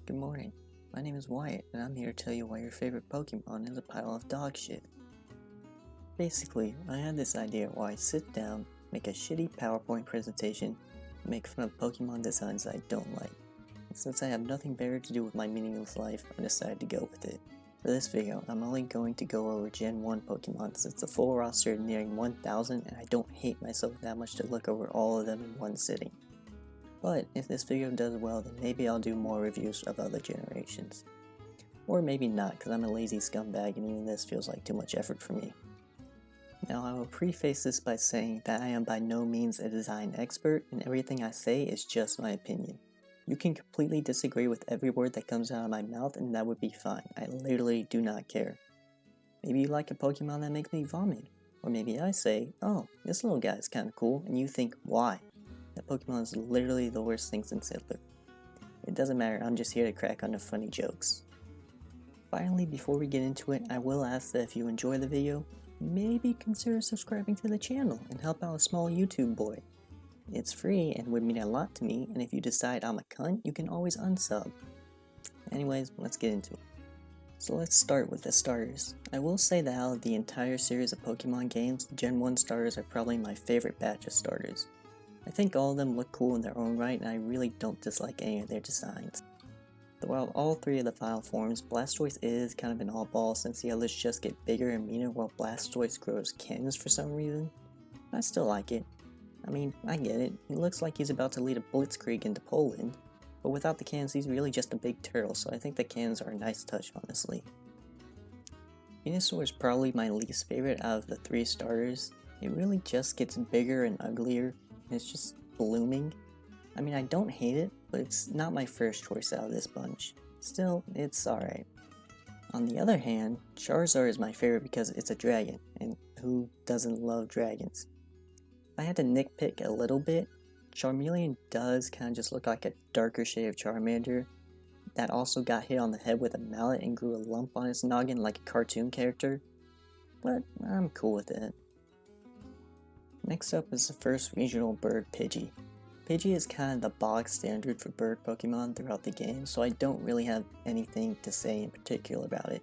Good morning. My name is Wyatt, and I'm here to tell you why your favorite Pokemon is a pile of dog shit. Basically, I had this idea where I sit down, make a shitty PowerPoint presentation, and make fun of Pokemon designs I don't like. And since I have nothing better to do with my meaningless life, I decided to go with it. For this video, I'm only going to go over Gen 1 Pokemon since the full roster is nearing 1000 and I don't hate myself that much to look over all of them in one sitting. But if this video does well, then maybe I'll do more reviews of other generations. Or maybe not, because I'm a lazy scumbag and even this feels like too much effort for me. Now I will preface this by saying that I am by no means a design expert and everything I say is just my opinion. You can completely disagree with every word that comes out of my mouth and that would be fine. I literally do not care. Maybe you like a Pokemon that makes me vomit. Or maybe I say, oh, this little guy is kinda cool, and you think, why? That Pokemon is literally the worst thing since Hitler. It doesn't matter, I'm just here to crack on the funny jokes. Finally, before we get into it, I will ask that if you enjoy the video, maybe consider subscribing to the channel and help out a small YouTube boy. It's free and would mean a lot to me, and if you decide I'm a cunt, you can always unsub. Anyways, let's get into it. So let's start with the starters. I will say that out of the entire series of Pokemon games, Gen 1 starters are probably my favorite batch of starters. I think all of them look cool in their own right, and I really don't dislike any of their designs. Throughout all three of the final forms, Blastoise is kind of an oddball since the others just get bigger and meaner while Blastoise grows cans for some reason. I still like it. I mean, I get it, he looks like he's about to lead a blitzkrieg into Poland, but without the cans he's really just a big turtle, so I think the cans are a nice touch, honestly. Venusaur is probably my least favorite out of the three starters. It really just gets bigger and uglier, and it's just blooming. I mean, I don't hate it, but it's not my first choice out of this bunch. Still, it's alright. On the other hand, Charizard is my favorite because it's a dragon, and who doesn't love dragons? If I had to nitpick a little bit, Charmeleon does kind of just look like a darker shade of Charmander that also got hit on the head with a mallet and grew a lump on its noggin like a cartoon character, but I'm cool with it. Next up is the first regional bird, Pidgey. Pidgey is kind of the bog standard for bird Pokemon throughout the game, so I don't really have anything to say in particular about it.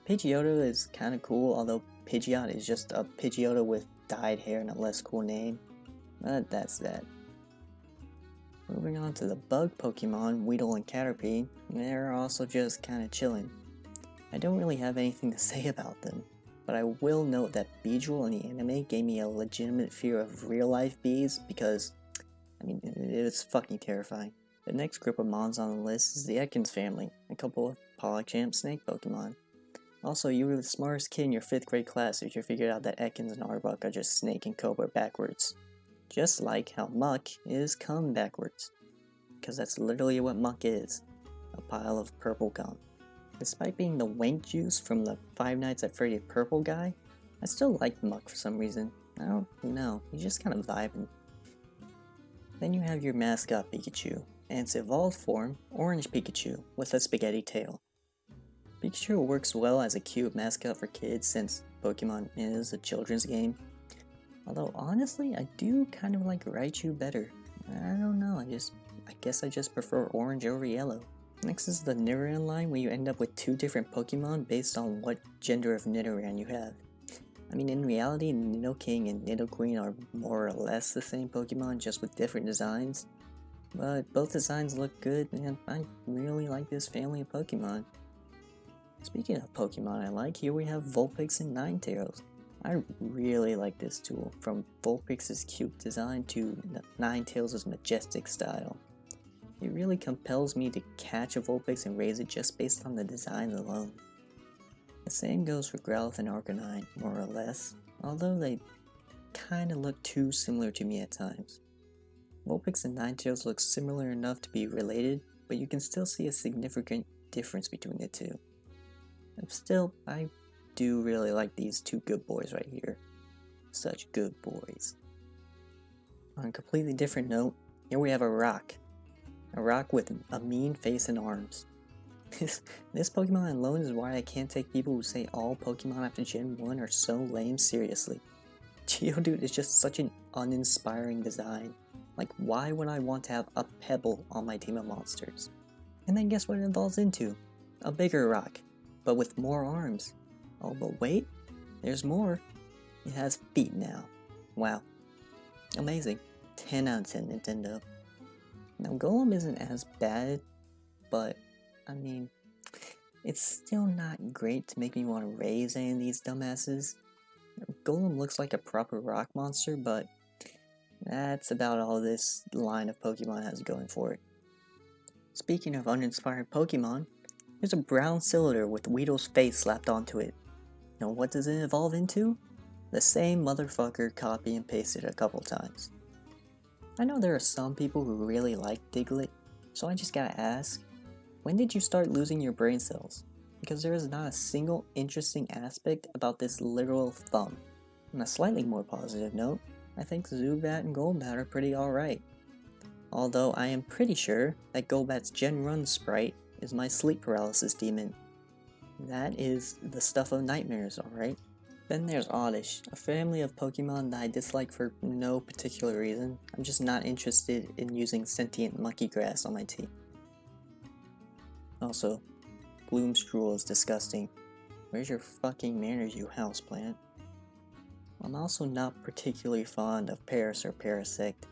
Pidgeotto is kind of cool, although Pidgeot is just a Pidgeotto with dyed hair and a less cool name, but that's that. Moving on to the bug Pokemon, Weedle and Caterpie, they're also just kind of chilling. I don't really have anything to say about them, but I will note that Beedrill in the anime gave me a legitimate fear of real life bees because, I mean, it was fucking terrifying. The next group of mons on the list is the Ekans family, a couple of Policham snake Pokemon. Also, you were the smartest kid in your 5th grade class if you figured out that Ekans and Arbok are just snake and cobra backwards. Just like how Muck is cum backwards. Because that's literally what Muck is. A pile of purple gum. Despite being the wank juice from the Five Nights at Freddy purple guy, I still like Muck for some reason. I don't know, he's just kind of vibing. Then you have your mascot Pikachu, and its evolved form, Orange Pikachu, with a spaghetti tail. Pikachu works well as a cute mascot for kids since Pokemon is a children's game. Although honestly, I do kind of like Raichu better. I don't know, I guess I just prefer orange over yellow. Next is the Nidoran line where you end up with 2 different Pokemon based on what gender of Nidoran you have. I mean, in reality, Nidoking and Nidoqueen are more or less the same Pokemon, just with different designs. But both designs look good, and I really like this family of Pokemon. Speaking of Pokemon I like, here we have Vulpix and Ninetales. I really like this tool, from Vulpix's cute design to Ninetales' majestic style. It really compels me to catch a Vulpix and raise it just based on the design alone. The same goes for Growlithe and Arcanine, more or less, although they kinda look too similar to me at times. Vulpix and Ninetales look similar enough to be related, but you can still see a significant difference between the two. Still, I do really like these 2 good boys right here. Such good boys. On a completely different note, here we have a rock. A rock with a mean face and arms. This Pokemon alone is why I can't take people who say all Pokemon after Gen 1 are so lame seriously. Geodude is just such an uninspiring design. Like, why would I want to have a pebble on my team of monsters? And then guess what it evolves into? A bigger rock, but with more arms. Oh, but wait, there's more. It has feet now. Wow. Amazing. 10 out of 10, Nintendo. Now, Golem isn't as bad, but, I mean, it's still not great to make me want to raise any of these dumbasses. Golem looks like a proper rock monster, but that's about all this line of Pokemon has going for it. Speaking of uninspired Pokemon, here's a brown cylinder with Weedle's face slapped onto it. Now what does it evolve into? The same motherfucker copy and pasted a couple times. I know there are some people who really like Diglett, so I just gotta ask, when did you start losing your brain cells? Because there is not a single interesting aspect about this literal thumb. On a slightly more positive note, I think Zubat and Golbat are pretty alright. Although I am pretty sure that Golbat's Gen Run sprite is my sleep paralysis demon. That is the stuff of nightmares, alright? Then there's Oddish, a family of Pokemon that I dislike for no particular reason. I'm just not interested in using sentient monkey grass on my team. Also, Gloomscrool is disgusting. Where's your fucking manners, you houseplant? I'm also not particularly fond of Paris or Parasect,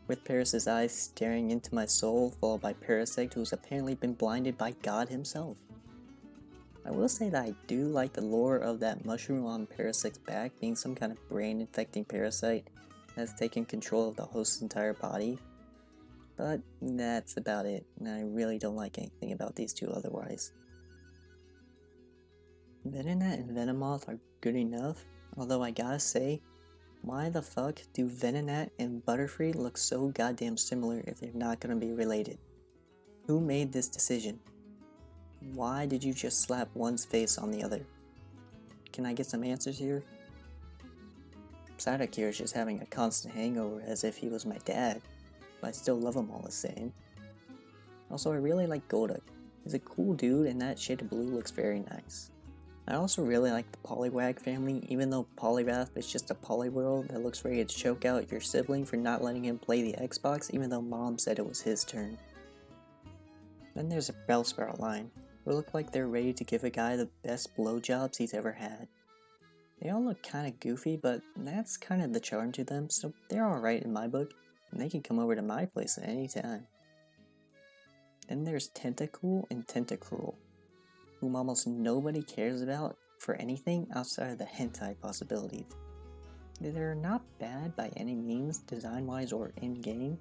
with Paris' eyes staring into my soul, followed by Parasect, who's apparently been blinded by God himself. I will say that I do like the lore of that mushroom on Parasect's back being some kind of brain-infecting parasite that's taken control of the host's entire body. But that's about it, and I really don't like anything about these two otherwise. Venonat and Venomoth are good enough, although I gotta say, why the fuck do Venonat and Butterfree look so goddamn similar if they're not gonna be related? Who made this decision? Why did you just slap one's face on the other? Can I get some answers here? Psyduck is just having a constant hangover as if he was my dad, but I still love him all the same. Also, I really like Golduck. He's a cool dude and that shade of blue looks very nice. I also really like the Poliwag family, even though Poliwrath is just a Poliwhirl that looks ready to choke out your sibling for not letting him play the Xbox even though mom said it was his turn. Then there's a Bellsprout line, who look like they're ready to give a guy the best blowjobs he's ever had. They all look kinda goofy, but that's kind of the charm to them, so they're alright in my book, and they can come over to my place at any time. Then there's Tentacool and Tentacruel, whom almost nobody cares about for anything outside of the hentai possibilities. They're not bad by any means, design-wise or in-game,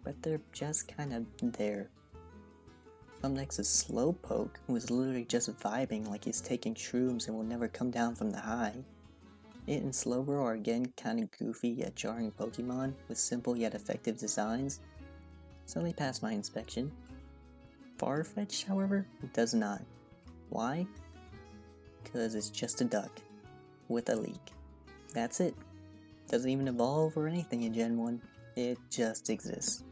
but they're just kinda there. Up next is Slowpoke, who is literally just vibing like he's taking shrooms and will never come down from the high. It and Slowbro are again kinda goofy yet jarring Pokemon, with simple yet effective designs, so they pass my inspection. Farfetch'd, however, does not. Why? Because it's just a duck, with a leak. That's it. Doesn't even evolve or anything in Gen 1, it just exists.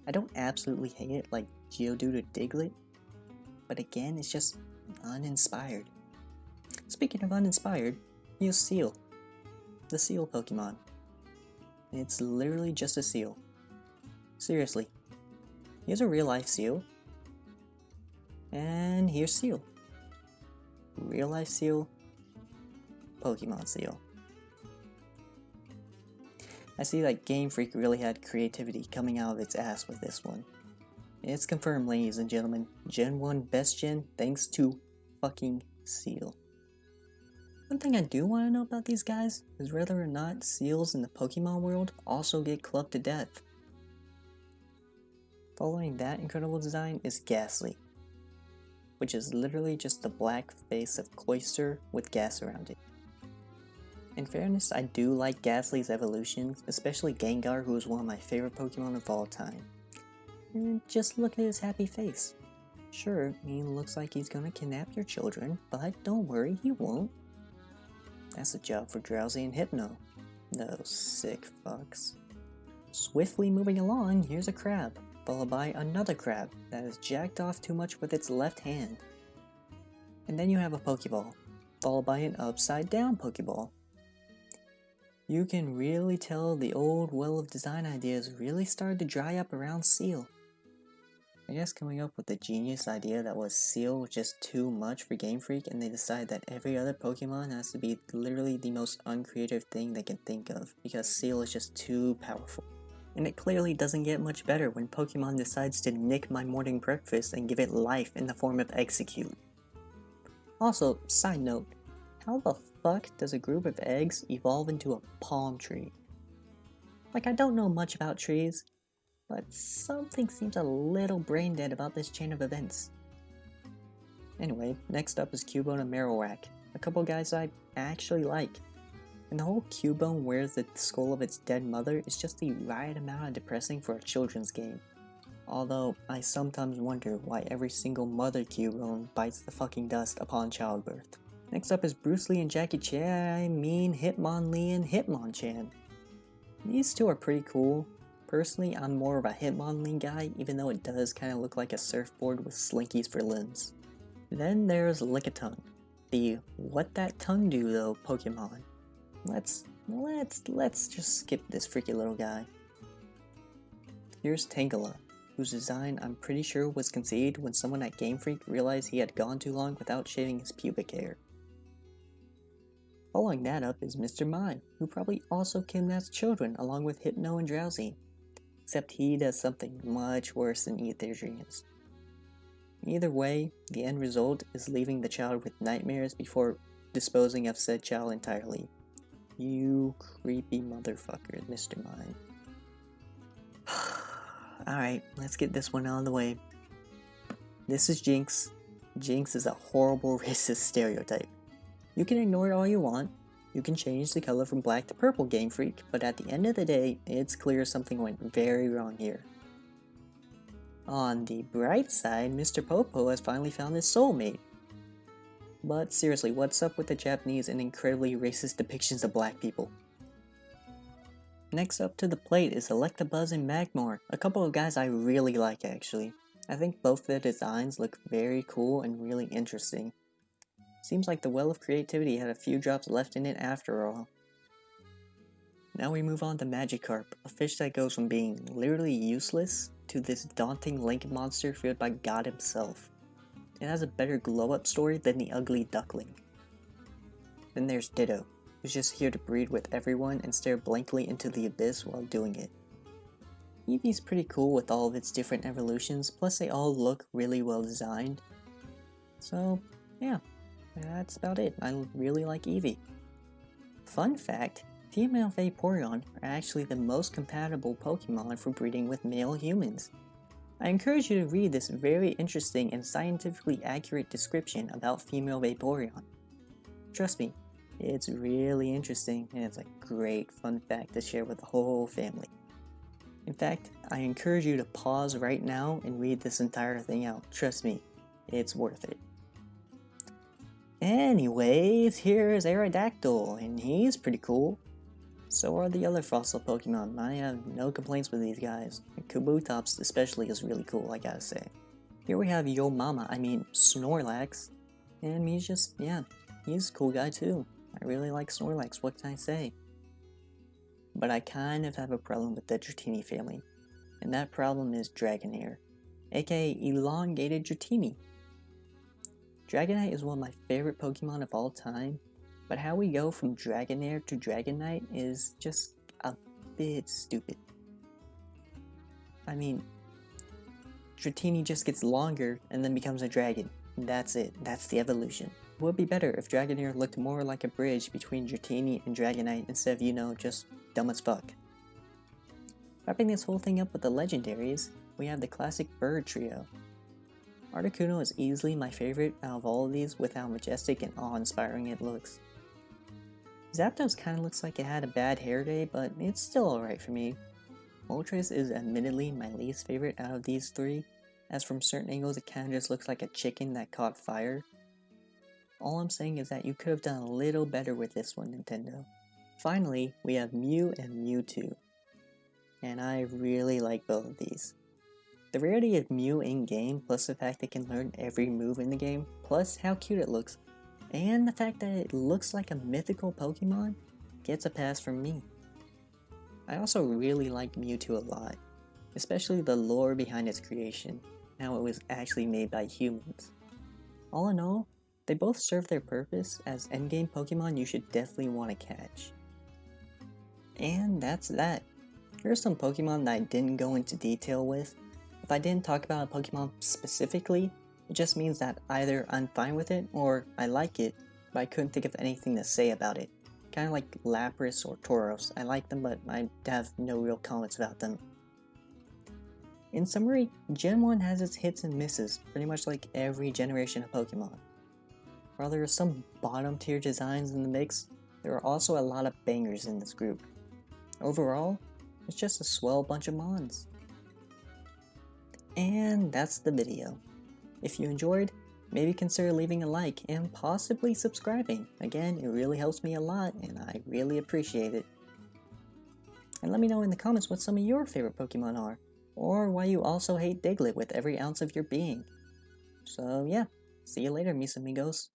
I don't absolutely hate it like Geodude or Diglett, but again, it's just uninspired. Speaking of uninspired, here's Seal, the seal Pokemon. It's literally just a seal. Seriously, here's a real life seal, and here's Seal. Real life seal, Pokemon seal. I see that Game Freak really had creativity coming out of its ass with this one. It's confirmed, ladies and gentlemen, Gen 1 best gen thanks to fucking Seal. One thing I do want to know about these guys is whether or not seals in the Pokemon world also get clubbed to death. Following that incredible design is Ghastly, which is literally just the black face of Cloyster with gas around it. In fairness, I do like Ghastly's evolutions, especially Gengar, who is one of my favorite Pokemon of all time. And just look at his happy face. Sure, he looks like he's gonna kidnap your children, but don't worry, he won't. That's a job for Drowsy and Hypno. Those sick fucks. Swiftly moving along, here's a crab, followed by another crab that is jacked off too much with its left hand. And then you have a Pokeball, followed by an upside down Pokeball. You can really tell the old well of design ideas really started to dry up around Seal. I guess coming up with the genius idea that was Seal was just too much for Game Freak, and they decided that every other Pokemon has to be literally the most uncreative thing they can think of, because Seal is just too powerful. And it clearly doesn't get much better when Pokemon decides to nick my morning breakfast and give it life in the form of Execute. Also, side note, how the fuck does a group of eggs evolve into a palm tree? Like, I don't know much about trees, but something seems a little brain dead about this chain of events. Anyway, next up is Cubone and Marowak, a couple guys I actually like. And the whole Cubone wears the skull of its dead mother is just the right amount of depressing for a children's game. Although, I sometimes wonder why every single mother Cubone bites the fucking dust upon childbirth. Next up is Bruce Lee and Jackie Chan, Hitmonlee and Hitmonchan. These two are pretty cool. Personally, I'm more of a Hitmonlee guy, even though it does kinda look like a surfboard with slinkies for limbs. Then there's Lickitung, the what that tongue do though Pokemon. Let's just skip this freaky little guy. Here's Tangela, whose design I'm pretty sure was conceived when someone at Game Freak realized he had gone too long without shaving his pubic hair. Following that up is Mr. Mime, who probably also kidnaps children along with Hypno and Drowsy, except he does something much worse than eat their dreams. Either way, the end result is leaving the child with nightmares before disposing of said child entirely. You creepy motherfucker, Mr. Mime. Alright, let's get this one out of the way. This is Jinx. Jinx is a horrible racist stereotype. You can ignore it all you want, you can change the color from black to purple, Game Freak, but at the end of the day, it's clear something went very wrong here. On the bright side, Mr. Popo has finally found his soulmate. But seriously, what's up with the Japanese and incredibly racist depictions of black people? Next up to the plate is Electabuzz and Magmar, a couple of guys I really like actually. I think both their designs look very cool and really interesting. Seems like the well of creativity had a few drops left in it after all. Now we move on to Magikarp, a fish that goes from being literally useless to this daunting link monster feared by God himself. It has a better glow-up story than the ugly duckling. Then there's Ditto, who's just here to breed with everyone and stare blankly into the abyss while doing it. Eevee's pretty cool with all of its different evolutions, plus they all look really well designed. So, yeah, that's about it. I really like Eevee. Fun fact, female Vaporeon are actually the most compatible Pokemon for breeding with male humans. I encourage you to read this very interesting and scientifically accurate description about female Vaporeon. Trust me, it's really interesting and it's a great fun fact to share with the whole family. In fact, I encourage you to pause right now and read this entire thing out. Trust me, it's worth it. Anyways, here's Aerodactyl, and he's pretty cool. So are the other fossil Pokemon. I have no complaints with these guys. Kabutops especially is really cool, I gotta say. Here we have Snorlax. And he's just, yeah, he's a cool guy too. I really like Snorlax, what can I say? But I kind of have a problem with the Dratini family. And that problem is Dragonair, aka Elongated Dratini. Dragonite is one of my favorite Pokemon of all time, but how we go from Dragonair to Dragonite is just a bit stupid. I mean, Dratini just gets longer and then becomes a dragon. That's it. That's the evolution. It would be better if Dragonair looked more like a bridge between Dratini and Dragonite instead of, just dumb as fuck. Wrapping this whole thing up with the legendaries, we have the classic bird trio. Articuno is easily my favorite out of all of these with how majestic and awe-inspiring it looks. Zapdos kinda looks like it had a bad hair day, but it's still alright for me. Moltres is admittedly my least favorite out of these three, as from certain angles it kinda just looks like a chicken that caught fire. All I'm saying is that you could have done a little better with this one, Nintendo. Finally, we have Mew and Mewtwo, and I really like both of these. The rarity of Mew in-game, plus the fact it can learn every move in the game, plus how cute it looks, and the fact that it looks like a mythical Pokemon, gets a pass from me. I also really like Mewtwo a lot, especially the lore behind its creation. how it was actually made by humans. All in all, they both serve their purpose as endgame Pokemon you should definitely want to catch. And that's that. Here are some Pokemon that I didn't go into detail with. If I didn't talk about a Pokemon specifically, it just means that either I'm fine with it or I like it, but I couldn't think of anything to say about it. Kinda like Lapras or Tauros. I like them, but I have no real comments about them. In summary, Gen 1 has its hits and misses, pretty much like every generation of Pokemon. While there are some bottom tier designs in the mix, there are also a lot of bangers in this group. Overall, it's just a swell bunch of mons. And that's the video. If you enjoyed, maybe consider leaving a like and possibly subscribing. Again, it really helps me a lot and I really appreciate it. And let me know in the comments what some of your favorite Pokemon are, or why you also hate Diglett with every ounce of your being. So yeah, see you later, mis amigos.